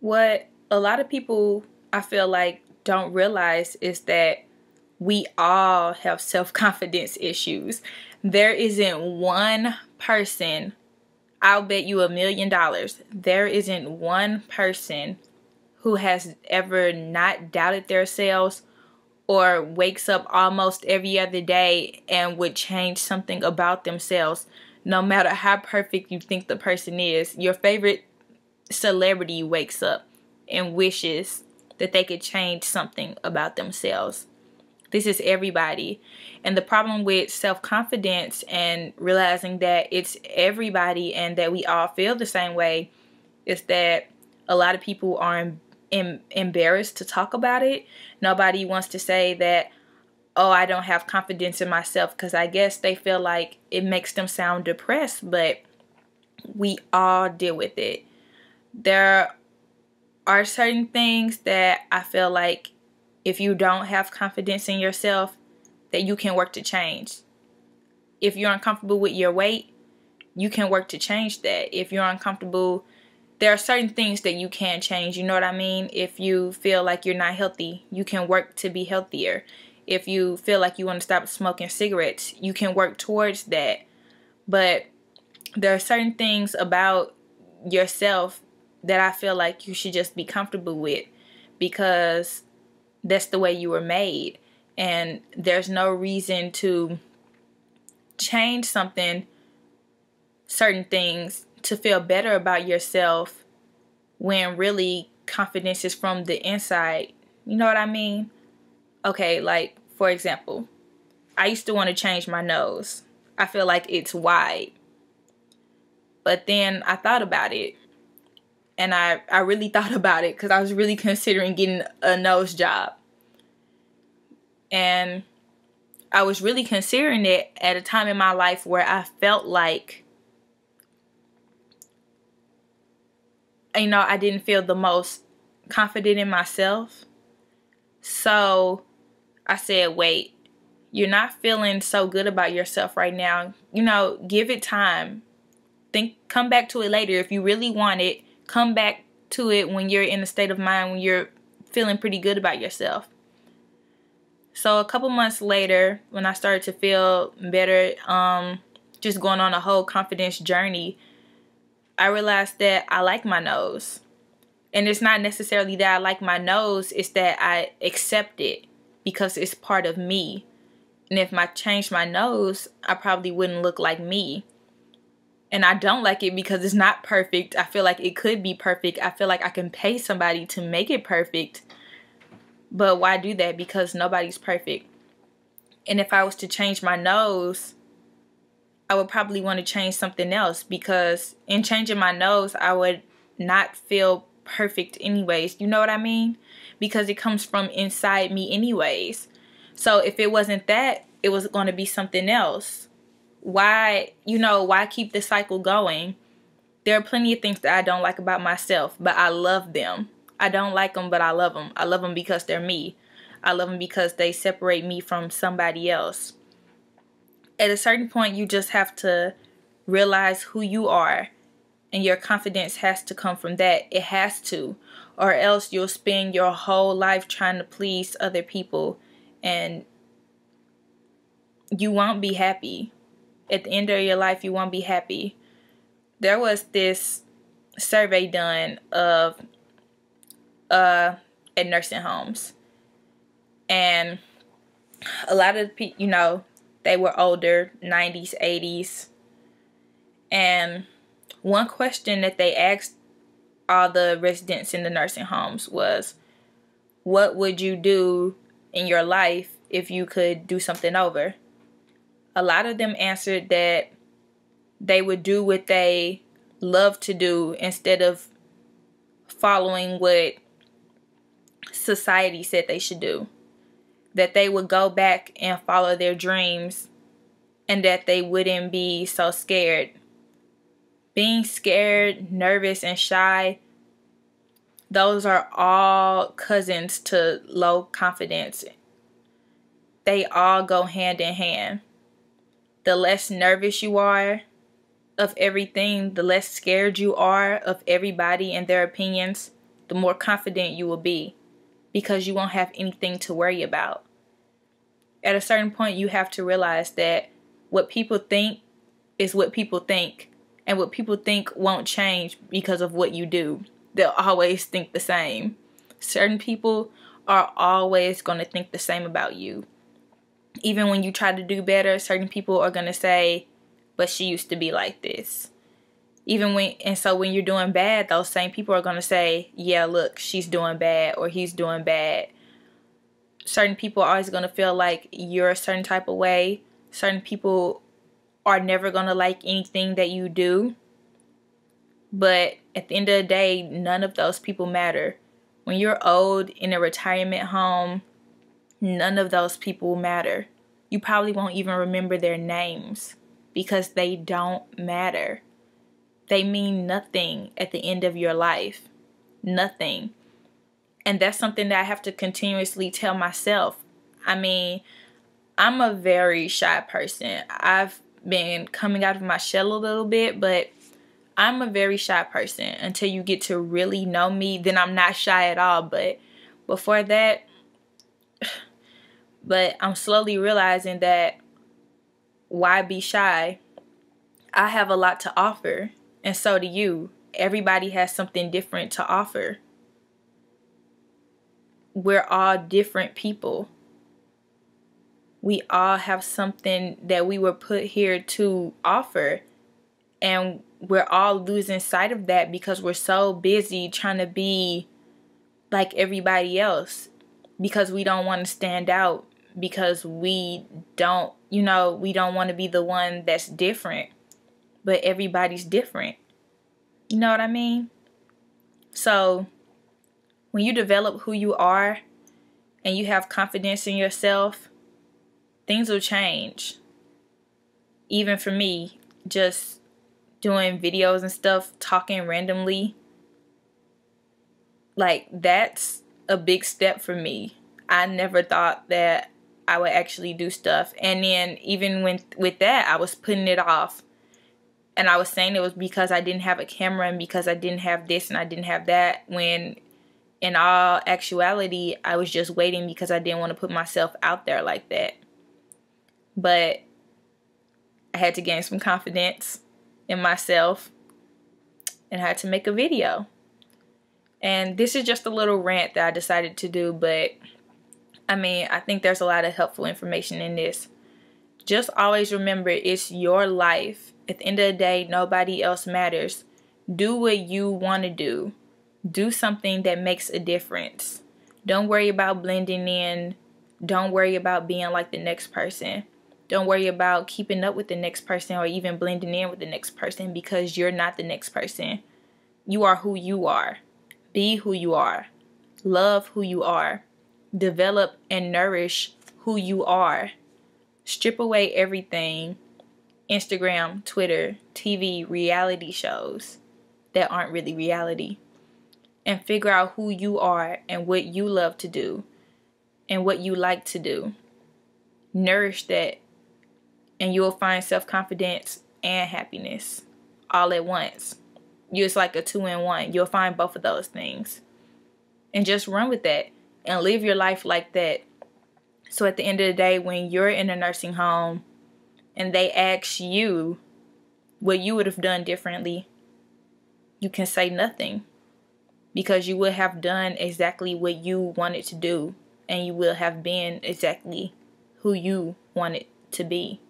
What a lot of people, I feel like, don't realize is that we all have self-confidence issues. There isn't one person, I'll bet you $1,000,000, there isn't one person who has ever not doubted themselves or wakes up almost every other day and would change something about themselves. No matter how perfect you think the person is, your favorite celebrity wakes up and wishes that they could change something about themselves. This is everybody. And the problem with self-confidence and realizing that it's everybody and that we all feel the same way is that a lot of people are embarrassed to talk about it. Nobody wants to say that, oh, I don't have confidence in myself, because I guess they feel like it makes them sound depressed, but we all deal with it. There are certain things that I feel like if you don't have confidence in yourself, that you can work to change. If you're uncomfortable with your weight, you can work to change that. If you're uncomfortable, there are certain things that you can change. You know what I mean? If you feel like you're not healthy, you can work to be healthier. If you feel like you want to stop smoking cigarettes, you can work towards that. But there are certain things about yourself that I feel like you should just be comfortable with, because that's the way you were made. And there's no reason to change certain things to feel better about yourself when really confidence is from the inside. You know what I mean? Okay, like, for example, I used to want to change my nose. I feel like it's wide. But then I thought about it. And I really thought about it because I was really considering getting a nose job. And I was really considering it at a time in my life where I felt like, I didn't feel the most confident in myself. So I said, wait, you're not feeling so good about yourself right now. Give it time. Come back to it later. If you really want it, come back to it when you're in a state of mind when you're feeling pretty good about yourself. So a couple months later, when I started to feel better, just going on a whole confidence journey, I realized that I like my nose. And it's not necessarily that I like my nose, it's that I accept it because it's part of me. And if I changed my nose, I probably wouldn't look like me. And I don't like it because it's not perfect. I feel like it could be perfect. I feel like I can pay somebody to make it perfect. But why do that? Because nobody's perfect. And if I was to change my nose, I would probably want to change something else, because in changing my nose, I would not feel perfect anyways. You know what I mean? Because it comes from inside me anyways. So if it wasn't that, it was going to be something else. Why keep the cycle going? There are plenty of things that I don't like about myself, but I love them. I don't like them, but I love them. I love them because they're me. I love them because they separate me from somebody else. At a certain point, you just have to realize who you are, and your confidence has to come from that. It has to, or else you'll spend your whole life trying to please other people, and you won't be happy. At the end of your life, you won't be happy. There was this survey done of at nursing homes, and a lot of people, they were older, 90s, 80s, and one question that they asked all the residents in the nursing homes was, what would you do in your life if you could do something over? A lot of them answered that they would do what they love to do instead of following what society said they should do. That they would go back and follow their dreams, and that they wouldn't be so scared. Being scared, nervous, and shy, those are all cousins to low confidence. They all go hand in hand. The less nervous you are of everything, the less scared you are of everybody and their opinions, the more confident you will be, because you won't have anything to worry about. At a certain point, you have to realize that what people think is what people think, and what people think won't change because of what you do. They'll always think the same. Certain people are always going to think the same about you. Even when you try to do better, certain people are going to say, but she used to be like this. So when you're doing bad, those same people are going to say, yeah, look, she's doing bad or he's doing bad. Certain people are always going to feel like you're a certain type of way. Certain people are never going to like anything that you do. But at the end of the day, none of those people matter. When you're old in a retirement home, none of those people matter. You probably won't even remember their names because they don't matter. They mean nothing at the end of your life. Nothing. And that's something that I have to continuously tell myself. I mean, I'm a very shy person. I've been coming out of my shell a little bit, but I'm a very shy person. Until you get to really know me, then I'm not shy at all. But before that, I'm slowly realizing that why be shy? I have a lot to offer, and so do you. Everybody has something different to offer. We're all different people. We all have something that we were put here to offer, and we're all losing sight of that because we're so busy trying to be like everybody else, because we don't want to stand out, because we don't want to be the one that's different. But everybody's different. You know what I mean? So when you develop who you are and you have confidence in yourself, things will change. Even for me, just doing videos and stuff, talking randomly, like, that's a big step for me. I never thought that I would actually do stuff. And then even with that, I was putting it off. And I was saying it was because I didn't have a camera and because I didn't have this and I didn't have that, when in all actuality, I was just waiting because I didn't want to put myself out there like that. But I had to gain some confidence in myself and I had to make a video. And this is just a little rant that I decided to do, but I mean, I think there's a lot of helpful information in this. Just always remember, it's your life. At the end of the day, nobody else matters. Do what you want to do. Do something that makes a difference. Don't worry about blending in. Don't worry about being like the next person. Don't worry about keeping up with the next person or even blending in with the next person, because you're not the next person. You are who you are. Be who you are. Love who you are. Develop and nourish who you are. Strip away everything. Instagram, Twitter, TV, reality shows that aren't really reality. And figure out who you are and what you love to do and what you like to do. Nourish that, and you will find self-confidence and happiness all at once. It's like a 2-in-1. You'll find both of those things. And just run with that and live your life like that. So at the end of the day, when you're in a nursing home and they ask you what you would have done differently, you can say nothing, because you will have done exactly what you wanted to do, and you will have been exactly who you wanted to be.